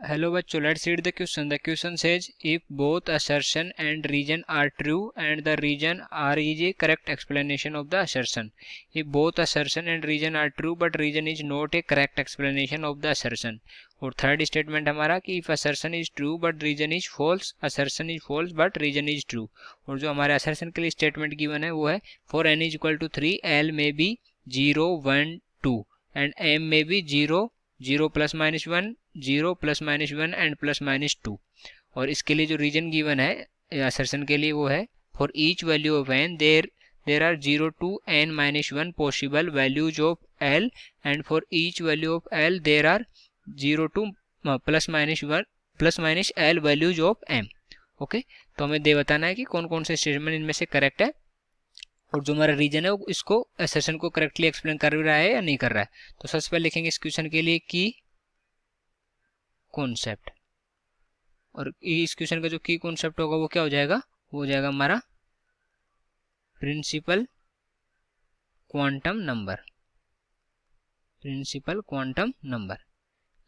Hello बच्चों, let's read the question. The question says if both assertion and reason are true and the reason R is a correct explanation of the assertion. If both assertion and reason are true but reason is not a correct explanation of the assertion. और third statement हमारा कि if assertion is true but reason is false, assertion is false but reason is true. और जो हमारे assertion के लिए statement given है वो है for n is equal to 3 L may be 0 1 2 and M may be 0 0 plus minus 1 0 plus minus 1 and plus minus 2. और इसके लिए जो रीजन गिवन है असर्शन के लिए वो है for each value of n there are 0 to n minus 1 possible values of l and for each value of l there are 0 to plus minus l values of m. Okay, तो हमें दे बताना है कि कौन कौन से स्टेटमेंट इनमें से करेक्ट है और जो हमारा रीजन है वो इसको असर्शन को करेक्टली एक्सप्लेन कर रहा है या नहीं कर रहा है. तो सबसे पहले लिखेंगे इस क्वेश्चन के लिए की कॉन्सेप्ट, और इस क्वेश्चन का जो की कॉन्सेप्ट होगा वो क्या हो जाएगा, वो हो जाएगा हमारा principal quantum number. Principal quantum number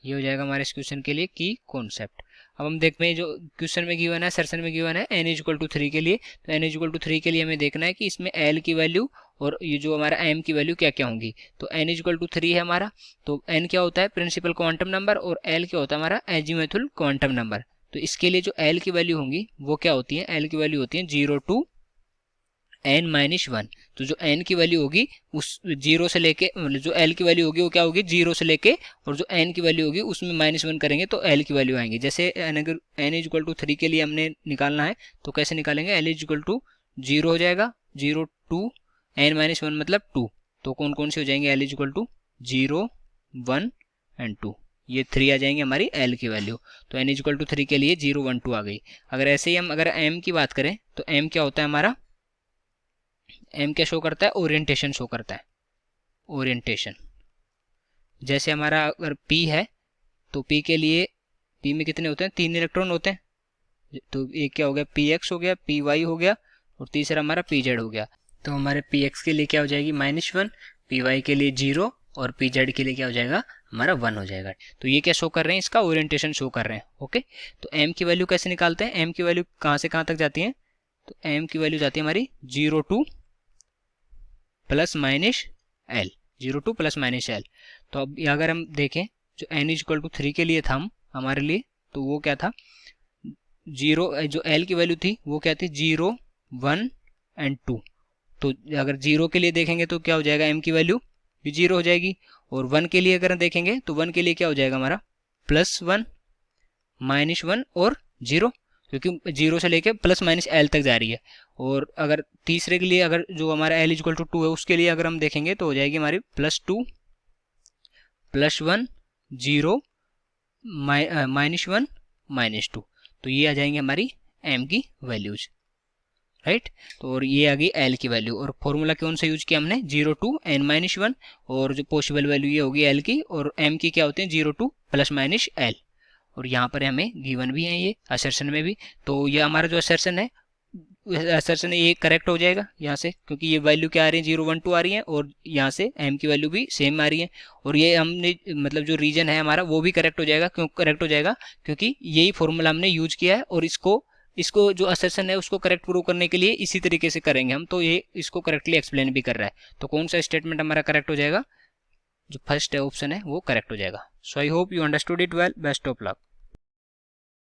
ये हो जाएगा हमारे इस क्वेश्चन के लिए की कॉन्सेप्ट. अब हम देखते हैं जो क्वेश्चन में गिवन है, सर्सन में गिवन है n इज इक्वल टू 3 के लिए. तो n इज इक्वल टू 3 के लिए हमें देखना है कि इसमें l की वैल्यू और ये जो हमारा m की वैल्यू क्या क्या होंगी. तो n इज इक्वल टू 3 है हमारा, तो n क्या होता है प्रिंसिपल क्वांटम नंबर और l क्या होता है हमारा एजीमुथल क्वांटम नंबर. तो इसके लिए जो l की वैल्यू होंगी वो क्या होती है, l की वैल्यू होती है 0 to n माइनस 1. तो जो n की वैल्यू होगी उस 0 से लेके जो l की वैल्यू होगी वो क्या होगी 0 से लेके, और जो n की वैल्यू होगी उसमें माइनस 1 करेंगे तो l की वैल्यू आएंगी. जैसे अगर n इज इक्वल टू 3 के लिए हमने निकालना है तो कैसे निकालेंगे, l इज इक्वल टू 0 हो जाएगा, 0 to n माइनस 1 मतलब 2. तो कौन कौन से हो जाएंगे, l is equal to 0 1 and 2, ये 3 आ जाएंगे हमारी l की वैल्यू. तो n इज इक्वल टू 3 के लिए 0 1 2 आ गई. अगर ऐसे ही हम अगर m की बात करें तो m क्या होता है हमारा, m क्या शो करता है, ओरिएंटेशन शो करता है. ओरिएंटेशन जैसे हमारा अगर p है तो p के लिए p में कितने होते हैं, 3 इलेक्ट्रॉन होते हैं. तो एक क्या हो गया px हो गया, py हो गया और तीसरा हमारा pz हो गया. तो हमारे px के लिए क्या हो जाएगी -1, py के लिए 0 और pz के लिए क्या हो जाएगा हमारा 1 हो जाएगा. तो ये क्या शो कर रहे हैं, इसका ओरिएंटेशन शो कर रहे हैं. ओके, तो m की वैल्यू कैसे निकालते हैं, m की वैल्यू कहाँ से कहाँ तक जाती है, तो m की वैल्यू जाती है हमारी 0 to plus minus L, 0 to plus minus L. तो अब अगर हम देखें जो n इज इक्वल टू 3 के लिए था हमारे लिए, तो वो क्या था 0, जो l की वैल्यू थी वो क्या थी 0 1 एंड 2. तो अगर 0 के लिए देखेंगे तो क्या हो जाएगा, m की वैल्यू भी 0 हो जाएगी, और 1 के लिए अगर देखेंगे तो 1 के लिए क्या हो जाएगा हमारा +1 -1 और 0, क्योंकि 0 से लेके प्लस माइनस एल तक जा रही है. और अगर तीसरे के लिए अगर जो हमारा एल इज इक्वल टू 2 है उसके लिए अगर हम देखेंगे तो हो जाएगी हमारी +2 +1 0 -1 -2. तो ये आ जाएंगे हमारी m की वैल्यूज, राइट. तो और ये आ गई l की वैल्यू, और फॉर्मूला कौन सा यूज किया हमने 0 to n -1, और जो पॉसिबल वैल्यू ये होगी l की, और m की क्या होते हैं 0 to प्लस माइनस एल. और यहाँ पर हमें गिवन भी है ये असर्शन में भी. तो ये हमारा जो असर्शन है ये करेक्ट हो जाएगा यहाँ से, क्योंकि ये वैल्यू क्या आ रही है 0 1 2 आ रही है, और यहाँ से m की वैल्यू भी सेम आ रही है. और ये हमने मतलब जो रीजन है हमारा वो भी करेक्ट हो जाएगा. क्यों करेक्ट हो जाएगा, क्योंकि यही फॉर्मूला हमने यूज किया है, और इसको जो असर्शन है उसको करेक्ट प्रूव करने के लिए इसी तरीके से करेंगे हम. तो ये इसको करेक्टली एक्सप्लेन भी कर रहा है. तो कौन सा स्टेटमेंट हमारा करेक्ट हो जाएगा, जो फर्स्ट ऑप्शन है वो करेक्ट हो जाएगा. So I hope you understood it well. Best of luck.